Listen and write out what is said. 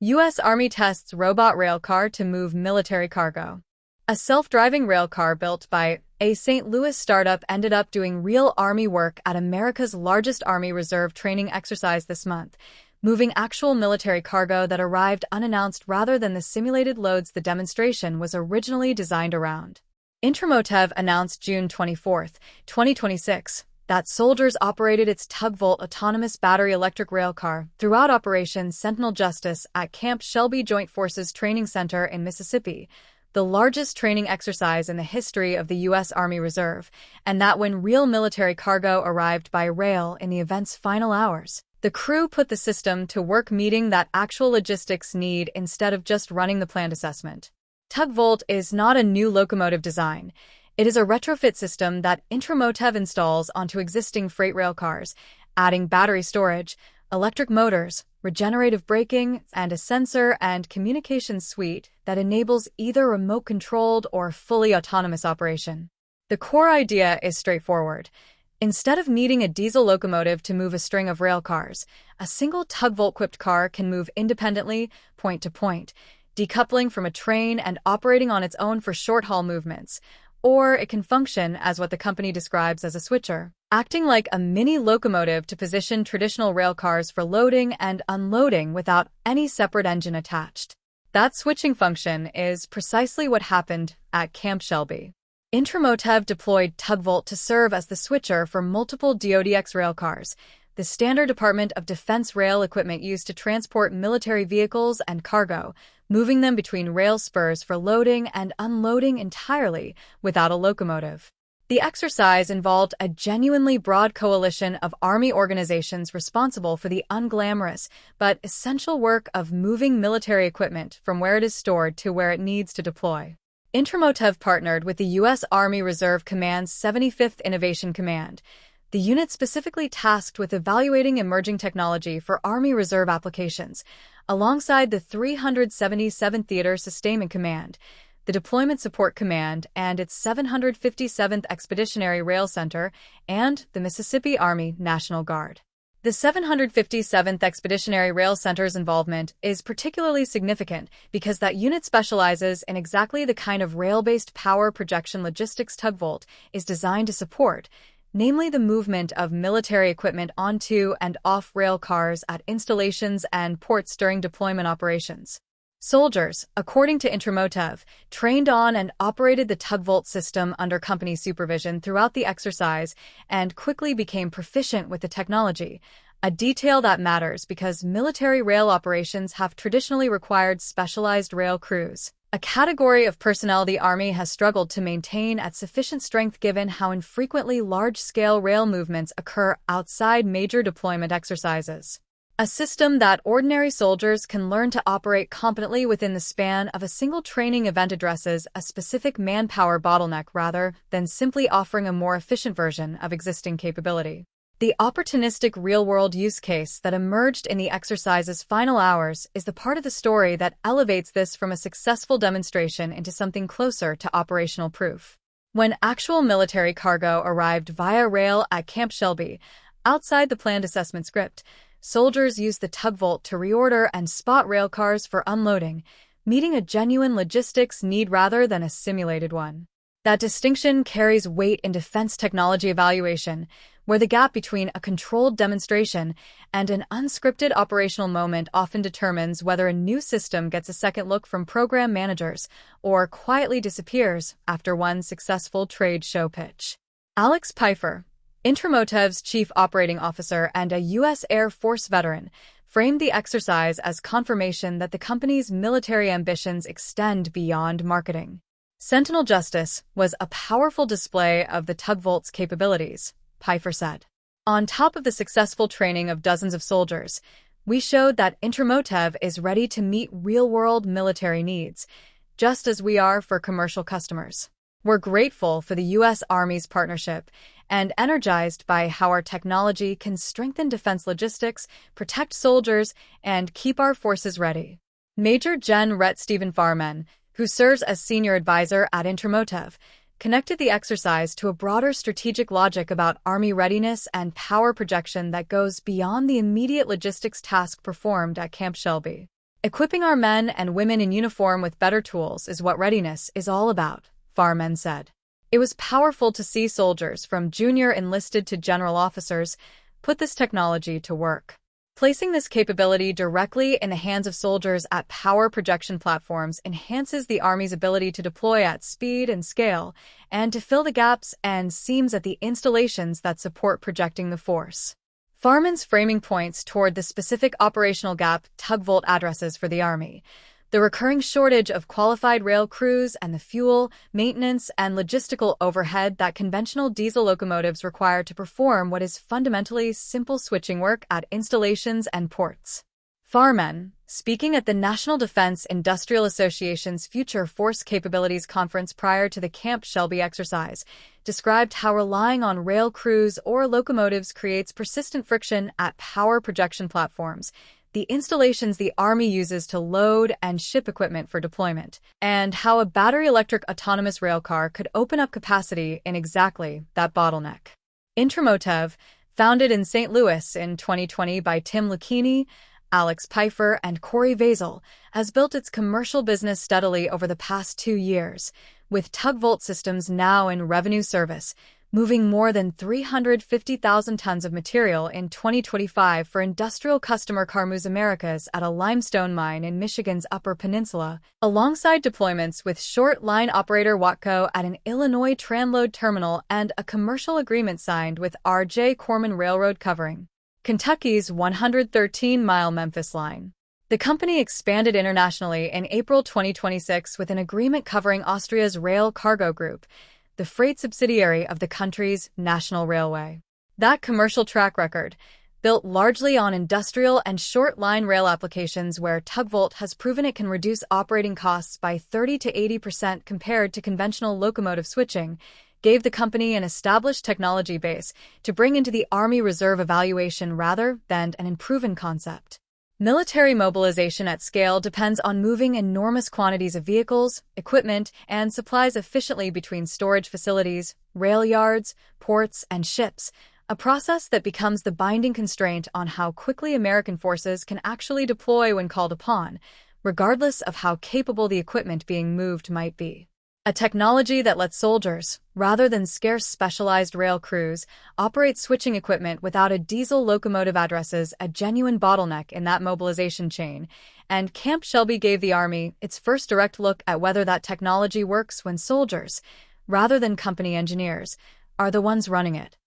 U.S. Army tests robot railcar to move military cargo. A self-driving railcar built by a St. Louis startup ended up doing real Army work at America's largest Army Reserve training exercise this month, moving actual military cargo that arrived unannounced rather than the simulated loads the demonstration was originally designed around. Intramotev announced June 24, 2026, that soldiers operated its TugVolt autonomous battery electric railcar throughout Operation Sentinel Justice at Camp Shelby Joint Forces Training Center in Mississippi, the largest training exercise in the history of the U.S. Army Reserve, and that when real military cargo arrived by rail in the event's final hours, the crew put the system to work meeting that actual logistics need instead of just running the planned assessment. TugVolt is not a new locomotive design. It is a retrofit system that Intramotev installs onto existing freight railcars, adding battery storage, electric motors, regenerative braking, and a sensor and communications suite that enables either remote-controlled or fully autonomous operation. The core idea is straightforward. Instead of needing a diesel locomotive to move a string of railcars, a single TugVolt-equipped car can move independently, point to point, decoupling from a train and operating on its own for short-haul movements. Or it can function as what the company describes as a switcher, acting like a mini locomotive to position traditional railcars for loading and unloading without any separate engine attached. That switching function is precisely what happened at Camp Shelby. Intramotev deployed TugVolt to serve as the switcher for multiple DODX railcars, the standard Department of Defense rail equipment used to transport military vehicles and cargo, moving them between rail spurs for loading and unloading entirely without a locomotive. The exercise involved a genuinely broad coalition of Army organizations responsible for the unglamorous but essential work of moving military equipment from where it is stored to where it needs to deploy. Intramotev partnered with the U.S. Army Reserve Command's 75th Innovation Command, the unit specifically tasked with evaluating emerging technology for Army Reserve applications, alongside the 377th Theater Sustainment Command, the Deployment Support Command, and its 757th Expeditionary Rail Center, and the Mississippi Army National Guard. The 757th Expeditionary Rail Center's involvement is particularly significant because that unit specializes in exactly the kind of rail-based power projection logistics TugVolt is designed to support, namely the movement of military equipment onto and off rail cars at installations and ports during deployment operations. Soldiers, according to Intramotev, trained on and operated the TugVolt system under company supervision throughout the exercise and quickly became proficient with the technology, a detail that matters because military rail operations have traditionally required specialized rail crews, a category of personnel the Army has struggled to maintain at sufficient strength given how infrequently large-scale rail movements occur outside major deployment exercises. A system that ordinary soldiers can learn to operate competently within the span of a single training event addresses a specific manpower bottleneck rather than simply offering a more efficient version of existing capability. The opportunistic real-world use case that emerged in the exercise's final hours is the part of the story that elevates this from a successful demonstration into something closer to operational proof. When actual military cargo arrived via rail at Camp Shelby, outside the planned assessment script, soldiers used the TugVolt to reorder and spot railcars for unloading, meeting a genuine logistics need rather than a simulated one. That distinction carries weight in defense technology evaluation, where the gap between a controlled demonstration and an unscripted operational moment often determines whether a new system gets a second look from program managers or quietly disappears after one successful trade show pitch. Alex Pfeiffer, Intramotev's chief operating officer and a U.S. Air Force veteran, framed the exercise as confirmation that the company's military ambitions extend beyond marketing. Sentinel Justice was a powerful display of the TugVolt's capabilities, Pfeiffer said. On top of the successful training of dozens of soldiers, we showed that Intramotev is ready to meet real-world military needs, just as we are for commercial customers. We're grateful for the U.S. Army's partnership and energized by how our technology can strengthen defense logistics, protect soldiers, and keep our forces ready. Major Gen. Rhett Stephen Farman, who serves as senior advisor at Intramotev, connected the exercise to a broader strategic logic about Army readiness and power projection that goes beyond the immediate logistics task performed at Camp Shelby. Equipping our men and women in uniform with better tools is what readiness is all about, firemen said. It was powerful to see soldiers, from junior enlisted to general officers, put this technology to work. Placing this capability directly in the hands of soldiers at power projection platforms enhances the Army's ability to deploy at speed and scale, and to fill the gaps and seams at the installations that support projecting the force. Firemen's framing points toward the specific operational gap TugVolt addresses for the Army: the recurring shortage of qualified rail crews and the fuel, maintenance, and logistical overhead that conventional diesel locomotives require to perform what is fundamentally simple switching work at installations and ports. Firemen, speaking at the National Defense Industrial Association's Future Force Capabilities Conference prior to the Camp Shelby exercise, described how relying on rail crews or locomotives creates persistent friction at power projection platforms, the installations the Army uses to load and ship equipment for deployment, and how a battery-electric autonomous railcar could open up capacity in exactly that bottleneck. Intramotev, founded in St. Louis in 2020 by Tim Lucchini, Alex Pfeiffer, and Corey Vazel, has built its commercial business steadily over the past 2 years, with TugVolt systems now in revenue service, moving more than 350,000 tons of material in 2025 for industrial customer Carmuz Americas at a limestone mine in Michigan's Upper Peninsula, alongside deployments with short line operator Watco at an Illinois transload terminal and a commercial agreement signed with R.J. Corman Railroad covering Kentucky's 113-mile Memphis line. The company expanded internationally in April 2026 with an agreement covering Austria's Rail Cargo Group, the freight subsidiary of the country's national railway. That commercial track record, built largely on industrial and short-line rail applications where TugVolt has proven it can reduce operating costs by 30 to 80% compared to conventional locomotive switching, gave the company an established technology base to bring into the Army Reserve evaluation rather than an unproven concept. Military mobilization at scale depends on moving enormous quantities of vehicles, equipment, and supplies efficiently between storage facilities, rail yards, ports, and ships, a process that becomes the binding constraint on how quickly American forces can actually deploy when called upon, regardless of how capable the equipment being moved might be. A technology that lets soldiers, rather than scarce specialized rail crews, operate switching equipment without a diesel locomotive addresses a genuine bottleneck in that mobilization chain, and Camp Shelby gave the Army its first direct look at whether that technology works when soldiers, rather than company engineers, are the ones running it.